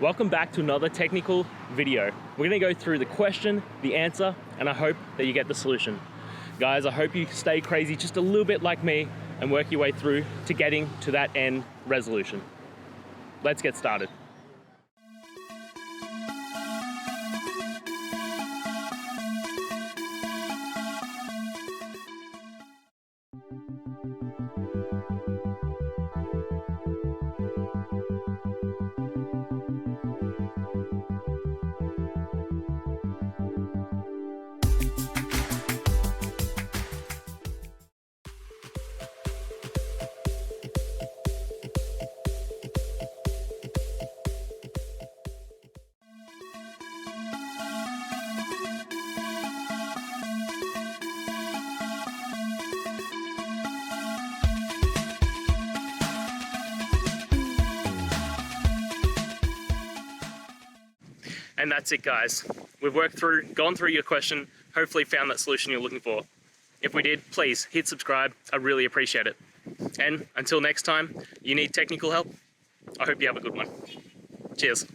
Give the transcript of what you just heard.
Welcome back to another technical video. We're gonna go through the question, the answer, and I hope that you get the solution. Guys, I hope you stay crazy just a little bit like me and work your way through to getting to that end resolution. Let's get started. And that's it, guys. We've gone through your question, hopefully found that solution you're looking for. If we did, please hit subscribe. I really appreciate it. And until next time, you need technical help, I hope you have a good one. Cheers.